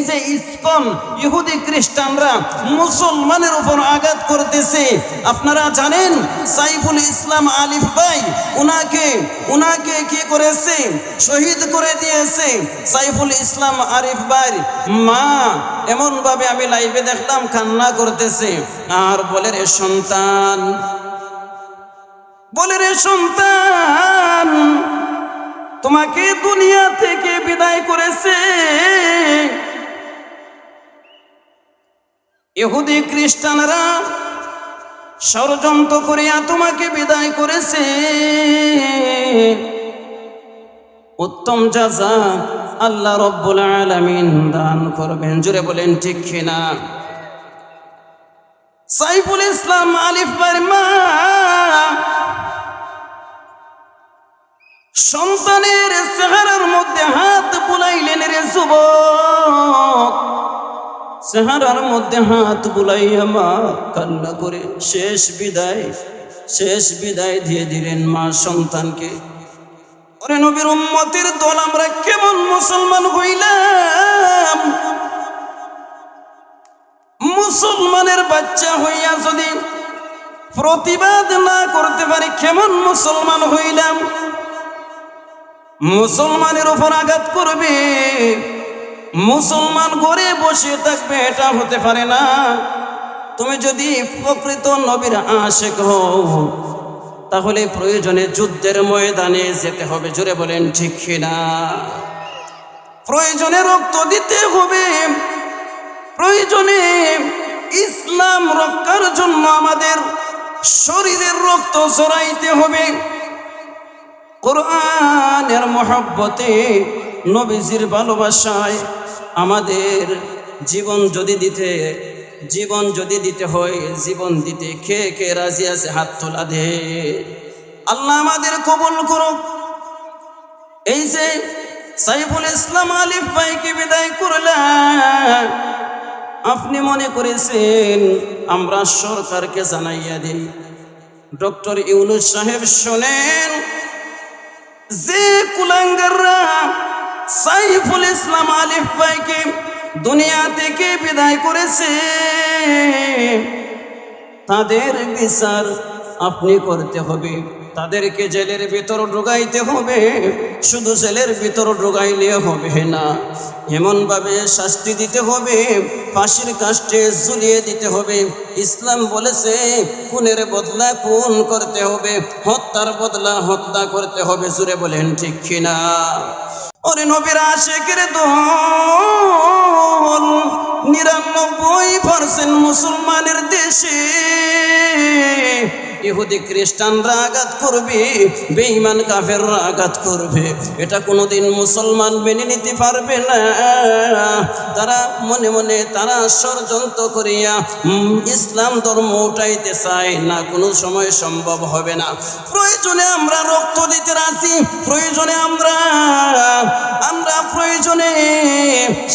যে ইসকন ইহুদি খ্রিস্টানরা মুসলমানের উপর আঘাত করতেছে, আপনারা জানেন সাইফুল ইসলাম আলিফ ভাই উনাকে কি করেছে, শহীদ করে দিয়েছে। সাইফুল ইসলাম আরিফ ভাই মা এমন ভাবে আমি লাইভে দেখলাম কান্না করতেছে, আর বলে রে সন্তান তোমাকে দুনিয়া থেকে বিদায় করেছে ইহুদি খ্রিস্টানরা, ষড়যন্ত্র করিয়া তোমাকে বিদায় করেছে। উত্তম জাযা আল্লাহ রব্বুল আলামিন দান করবেন। জোরে বলেন ঠিক কিনা? সাইফুল ইসলাম আলিফ ভাইয়ের মা সন্তানের চেহারার মধ্যে হাত বুলাইলেন রে যুবক, চেহারার মধ্যে হাত বুলাইয়া মা কান্না করে শেষ বিদায় দিয়ে দিলেন মা সন্তানকে। ওরে নবীর উম্মতের দল আমরা কেমন মুসলমান হইলাম? মুসলমানের বাচ্চা হইয়া যদি প্রতিবাদ না করতে পারি কেমন মুসলমান হইলাম? মুসলমানের উপর আঘাত করবে, মুসলমান ঘরে বসে থাকবে, এটা হতে পারে না। তুমি যদি প্রকৃত নবীর আশিক হও তাহলে প্রয়োজনে যুদ্ধের ময়দানে যেতে হবে। জোরে বলেন ঠিক কিনা? প্রয়োজনে রক্ত দিতে হবে, প্রয়োজনে ইসলাম রক্ষার জন্য আমাদের শরীরের রক্ত ঝরাইতে হবে। কোরআনের মহব্বতে নবীজির ভালোবাসায় আমাদের জীবন যদি দিতে হয়, জীবন দিতে কে রাজি আছে হাত তোলা দে। আল্লাহ আমাদের কবুল করুক। এই যে সাইফুল ইসলাম আলিফ ভাইকে বিদায় করলাম, আপনি মনে করেছেন আমরা সরকারকে জানাইয়া দিই? ডক্টর ইউনূস সাহেব শোনেন, যে কুলাঙ্গাররা সাইফুল ইসলাম আলিফ ভাইকে দুনিয়া থেকে বিদায় করেছে তাদের বিচার আপনি করতে হবে, তাদেরকে জেলের ভিতর ঢুকাইতে হবে। শুধু জেলের ভিতর ঢুকাইলে হবে না, এমনভাবে শাস্তি দিতে হবে, ফাঁসির কাস্টে ঝুলিয়ে দিতে হবে। ইসলাম বলেছে খুনের বদলা খুন করতে হবে, হত্যার বদলা হত্যা করতে হবে। জুড়ে বলেন ঠিক কিনা? ওরে নবীর আশিকের দল 99% মুসলমানের দেশে ইহুদি খ্রিস্টানরা আঘাত করবে, বেঈমান কাফেররা আঘাত করবে, এটা কোনোদিন মুসলমান মেনে নিতে পারবে না। তারা মনে মনে তারা ষড়যন্ত্র করিয়া ইসলাম ধর্ম উঠাইতে চায় না, কোনো সময় সম্ভব হবে না। প্রয়োজনে আমরা রক্ত দিতে রাজি, প্রয়োজনে আমরা প্রয়োজনে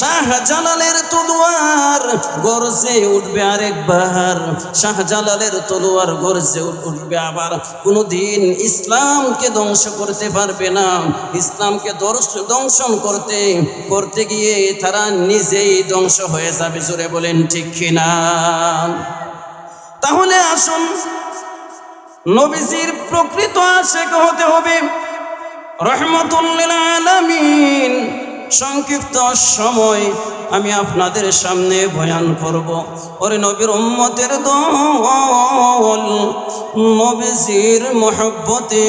শাহজালালের তলোয়ার গর্জে উঠবে আরেকবার, শাহজালালের তলোয়ার গর্জে উঠবে আবার। কোনোদিন ইসলামকে ধ্বংস করতে পারবে না। ইসলামকে দংশন করতে গিয়ে তারা নিজেই ধ্বংস হয়ে যাবে। জোরে বলেন ঠিক কিনা? তাহলে আসুন নবীজির প্রকৃত আশিক হতে হবে, রহমতুল লিল আলামিন। সংক্ষিপ্ত সময় আমি আপনাদের সামনে বয়ান করব। ওরে নবীর উম্মতের দল নবীজির মহব্বতে,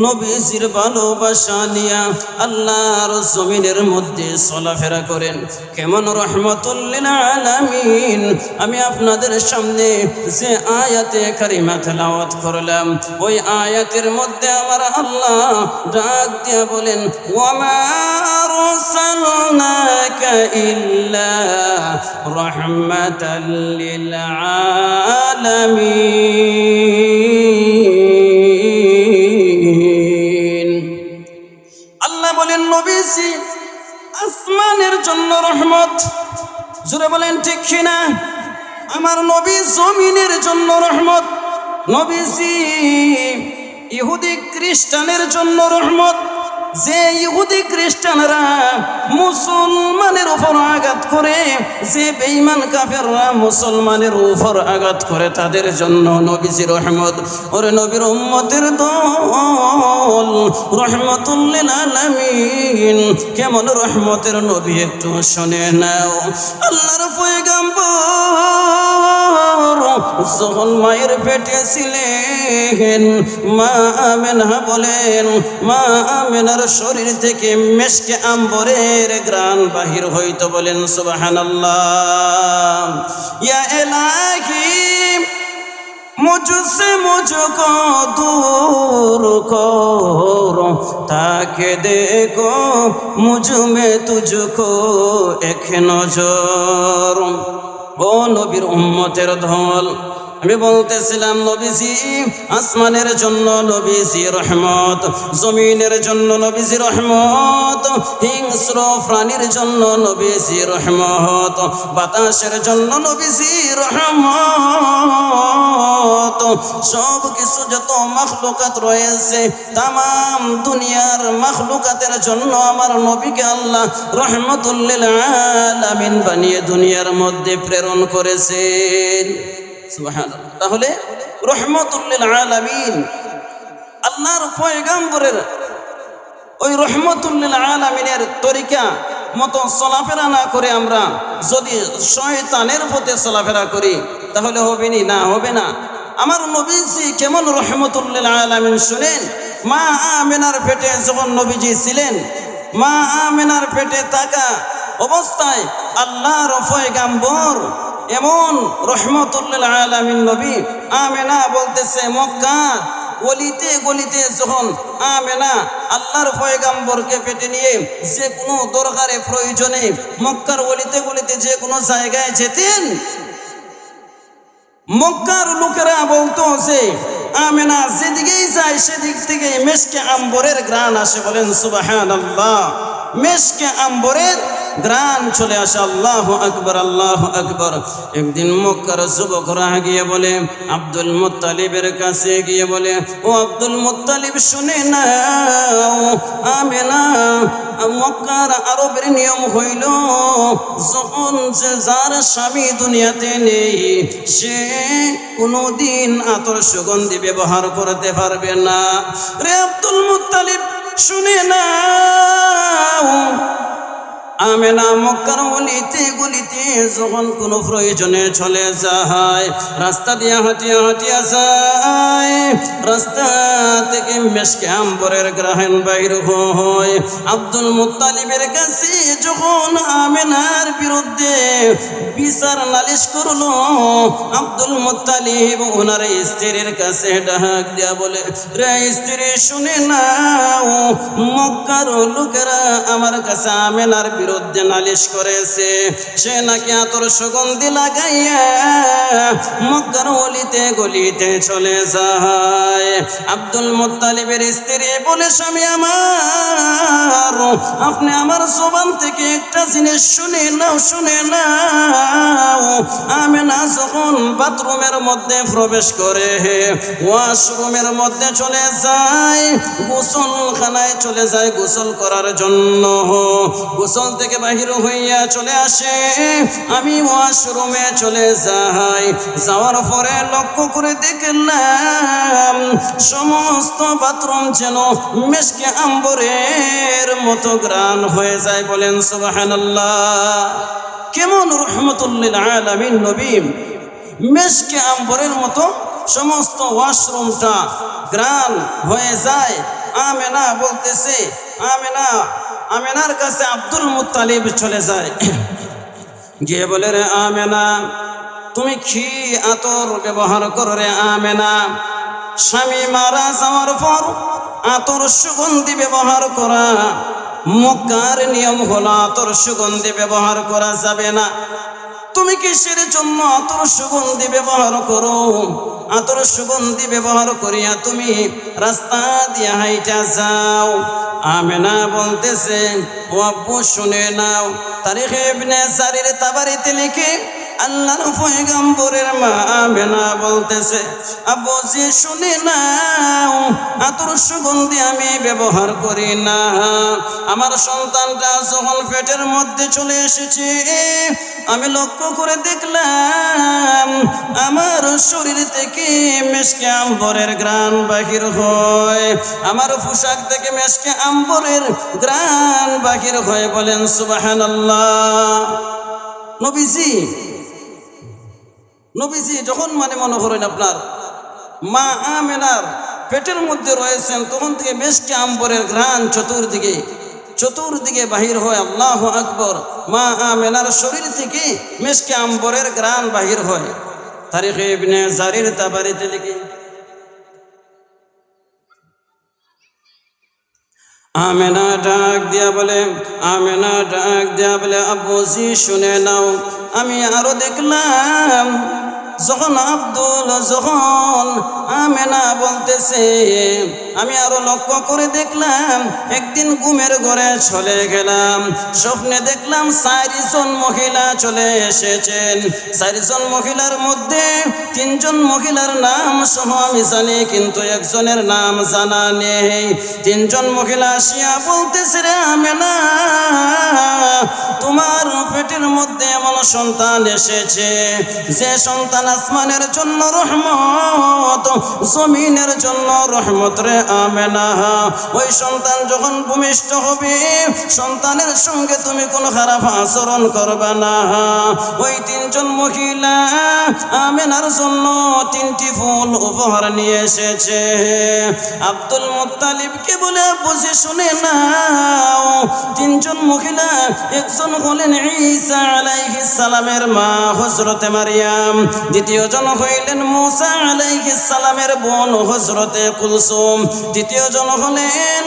নবীজির ভালোবাসা নিয়া আল্লাহর জমিনের মধ্যে চলাফেরা করেন। কেমন রহমতুল লিল আলামিন। আমি আপনাদের সামনে যে আয়াতে কারিমা তেলাওয়াত করলাম, ওই আয়াতের মধ্যে আমার আল্লাহ ডাক দিয়া বলেন, ওয়ামা আরসালনাকা ইল্লা রাহমাতাল লিল আলামিন। আল্লাহ বলেন নবীজি আসমানের জন্য রহমত। জোরে বলেন ঠিক কিনা? আমার নবী জমিনের জন্য রহমত। নবীজি ইহুদি খ্রিস্টানের জন্য রহমত, যে ইহুদি খ্রিস্টানরা মুসলমানের উপর আঘাত করে, যে বেঈমান কাফেররা মুসলমানের উপর আঘাত করে, তাদের জন্য নবীজি রহমত। ওরে নবীর উম্মতের দল রহমতুল লিল আলামিন। কেমন রহমতের নবী একটু শুনে নাও। আল্লাহর পয়গম্বর যখন মায়ের পেটে ছিলেন, মা আমেনা বলেন, মা আমেনার শরীর থেকে মেশকে আম্বরের ঘ্রাণ বাহির হইতো। বলেন সুবহানাল্লাহ। ইয়া ইলাহি मुझसे मुझको दूर करो, ताकि देखो मुझ में तुझको एक नजर। ও নবীর উম্মতের দল, আমি বলতেছিলাম নবীজি আসমানের জন্য নবীজি রহমত, জমিনের জন্য নবীজি রহমত, হিংস্র প্রাণীর জন্য নবীজি রহমত, বাতাসের জন্য নবীজি রহমত। সব কিছু যত মাখলুকাত রয়েছে, তামাম দুনিয়ার মাখলুকাতের জন্য আমার নবীকে আল্লাহ রহমতুল লিল আলামিন বানিয়ে দুনিয়ার মধ্যে প্রেরণ করেছেন। সুবহানাল্লাহ। তাহলে রহমতুল লিল আলামিন আল্লাহর পয়গম্বরের ওই রহমতুল লিল আলামিনের তরিকা মতো চলাফেরা না করে আমরা যদি শয়তানের পথে চলাফেরা করি, তাহলে হবে না? হবে না। আমার নবীজি কেমন রহমতুল লিল আলামিন শুনেন। মা আমেনার পেটে যখন নবীজি ছিলেন, মা আমেনার পেটে থাকা অবস্থায় আল্লাহর পয়গম্বর এমন রহমতুল লিল আলামিন নবী আমেনা বলতেছে, মক্কা গলিতে গলিতে যখন আমেনা আল্লাহর পয়গম্বরকে পেটে নিয়ে যে কোনো দরকারে প্রয়োজনে মক্কার গলিতে গলিতে যে কোনো জায়গায় যেতেন, মক্কার লোকেরা বলতো যে আমেনা যেদিকেই যায় সেদিক থেকে মেশকে আম্বরের ঘ্রাণ আসে। বলেন সুবহানাল্লাহ। মেশকে আম্বরের গ্রান চলে আসে। আল্লাহু আকবার, আল্লাহু আকবার। একদিন মক্কার যুবকরা গিয়ে বলে, আব্দুল মুত্তালিবের কাছে গিয়ে বলে, ও আব্দুল মুত্তালিব শুনে নাও, আমেনা মক্কার আরবের নিয়ম হইল যখন যে যার স্বামী দুনিয়াতে নেই সে কোনোদিন আতর সুগন্ধি ব্যবহার করতে পারবে না। রে আব্দুল মুত্তালিব শুনে নাও, আমেনা মক্কার গলিতে গলিতে যখন কোনো প্রয়োজনে চলে যায়, রাস্তা দিয়ে হাঁটিয়া হাঁটিয়া যায়, রাস্তা থেকে মেশকে আম্বরের ঘ্রাণ বাইর হয়। আব্দুল মুত্তালিবের কাছে যখন আমেনার বিরুদ্ধে বিচার নালিশ করলো, আব্দুল মুত্তালিব ওনার স্ত্রীর কাছে ডাক দিয়া বলে, রে স্ত্রী শুনে নাও, মক্কার লোকেরা আমার কাছে আমেনার বিরুদ্ধে নালিশ করেছে, সে নাকি আতর সুগন্ধি লাগাইয়া মক্কার গলিতে গলিতে চলে যায়। আব্দুল মুত্তালিবের স্ত্রী বলে, স্বামী আমার, আপনি আমার জবান থেকে একটা জিনিস শুনে নাও, শুনে নাও। আমেনা যখন বাথরুমের মধ্যে প্রবেশ করে, ওয়াশরুমের মধ্যে চলে যায়, গোসলখানায় চলে যায় গোসল করার জন্য, গোসল থেকে বাহির হইয়া চলে আসে, আমি ওয়াশরুমে চলে যাই। যাওয়ার পরে লক্ষ্য করে দেখলাম সমস্ত বাথরুম যেন মেশকে আম্বরের মতো ঘ্রাণ হয়ে যায়। বলেন সুবহানাল্লাহ। কেমন রহমতুল লিল আলামিন নবী, মেশকে আম্বরের মতো সমস্ত ওয়াশরুমটা ঘ্রাণ হয়ে যায়। আমেনা বলতেছে, আমেনার কাছে আব্দুল মুত্তালিব চলে যায়, গিয়ে বলে, রে আমেনা, তুমি কি আতর ব্যবহার করো রে আমেনা? স্বামী মারা যাওয়ার পর আতর সুগন্ধি ব্যবহার করা মক্কার নিয়ম হলো, আতর সুগন্ধি ব্যবহার করা যাবে না। তুমি কিসের জন্য আতর সুগন্ধি ব্যবহার করো? আতর সুগন্ধি ব্যবহার করিয়া তুমি রাস্তা দিয়ে হাইটা যাও। আমেনা বলতেছে, ও আব্বু শুনে নাও, তারিখ ইবনে জারির তাবারিতে লিখে আল্লাহর পয়গম্বরের মা আমেনা বলতেছে, আব্বুজি শুনে নাও, আতর সুগন্ধি আমি ব্যবহার করি না। আমার সন্তানটা যখন পেটের মধ্যে চলে এসেছে, আমি লক্ষ্য করে দেখলাম আমার শরীর থেকে মেশকে আম্বরের ঘ্রাণ বাহির হয়, আমার পোশাক থেকে মেশকে আম্বরের ঘ্রাণ বাহির হয়। বলেন সুবহানাল্লাহ। নবীজি যখন মনে করেন আপনার মা আমেনার পেটের মধ্যে রয়েছেন, তখন থেকে মেশকে আম্বরের ঘ্রাণ চতুর্দিকে বাহির হয়। আল্লাহু আকবার। মা আমেনার শরীর থেকে মেশকে আম্বরের ঘ্রাণ বাহির হয়। তারিখে ইবনে জারির তাবারিতে লিখে, আমেনা ডাক দিয়া বলে, আব্বুজি শুনে নাও, আমি আরো দেখলাম যখন আমেনা বলতেছে, আমি আরো লক্ষ্য করে দেখলাম, একদিন ঘুমের ঘরে চলে গেলাম, স্বপ্নে দেখলাম 4 জন মহিলা চলে এসেছেন। 4 জন মহিলার মধ্যে 3 জন মহিলার নাম সহ আমি জানি, কিন্তু একজনের নাম জানা নেই। 3 জন মহিলা আসিয়া বলতেছে, রে আমেনা, তোমার পেটের মধ্যে এমন সন্তান এসেছে যে সন্তান আসমানের জন্য রহমত, জমিনের জন্য রহমত। রে আমেনা, ওই সন্তান যখন ভূমিষ্ঠ হবে, সন্তানের সঙ্গে তুমি কোনো খারাপ আচরণ করবে না। ওই 3 জন মহিলা আমেনার জন্য 3টি ফুল উপহার নিয়ে এসেছে। আব্দুল মুত্তালিবকে বলে, বুঝে শুনে নাও, 3 জন মহিলা, একজন হলেন ঈসা আলাইহিস সালামের মা হযরতে মারিয়াম, দ্বিতীয় জন হইলেন মুসা আলাইহিস সালামের বোন হযরতে কুলসুম, তৃতীয় জন হলেন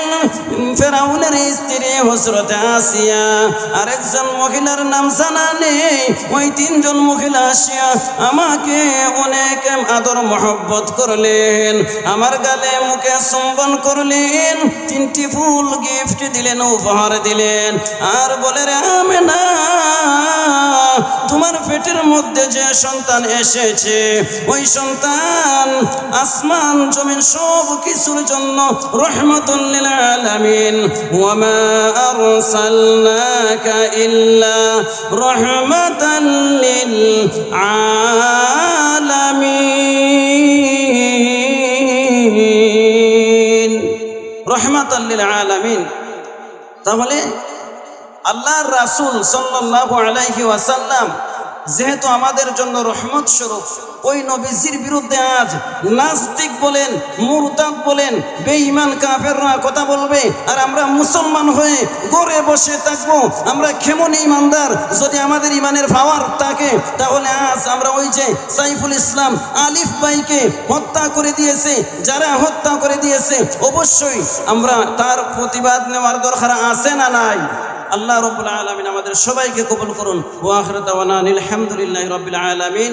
ফেরাউনের স্ত্রী হযরতে আসিয়া। আরেকজন মহিলার নাম জানা নেই। ওই 3 জন মহিলা আসিয়া আমাকে অনেক আদর মহব্বত করলেন, আমার গালে মুখে চুম্বন করলেন, 3টি ফুল গিফট দিলেন, উপহার দিলেন, আর বলে, রে আমেনা, তোমার পেটের মধ্যে যে সন্তান এসেছে, ওই সন্তান আসমান জমিন সব কিছুর জন্য রহমাতুল লিল আলামিন। ওয়া মা আরসালনাকা ইল্লা রাহমাতাল লিল আলামিন, রাহমাতাল লিল আলামিন। তাহলে আল্লাহর রাসূল সাল্লাল্লাহু আলাইহি ওয়াসাল্লাম যেহেতু আমাদের জন্য রহমত স্বরূপ, ওই নবীজির বিরুদ্ধে আজ নাস্তিক বলেন, মুরতাদ বলেন, বেঈমান কাফেররা কথা বলবে, আর আমরা মুসলমান হয়ে ঘরে বসে থাকবো। আমরা কেমন ইমানদার? যদি আমাদের ইমানের পাওয়ার থাকে, তাহলে আজ আমরা ওই যে সাইফুল ইসলাম আলিফ ভাইকে হত্যা করে দিয়েছে, যারা হত্যা করে দিয়েছে, অবশ্যই আমরা তার প্রতিবাদ নেওয়ার দরকার আছে না নাই? আল্লাহ রাব্বুল আলামিন আমাদের সবাইকে কবুল করুন। ওয়া আখিরু দাওয়ানা আলহামদুলিল্লাহি রাব্বিল আলামিন।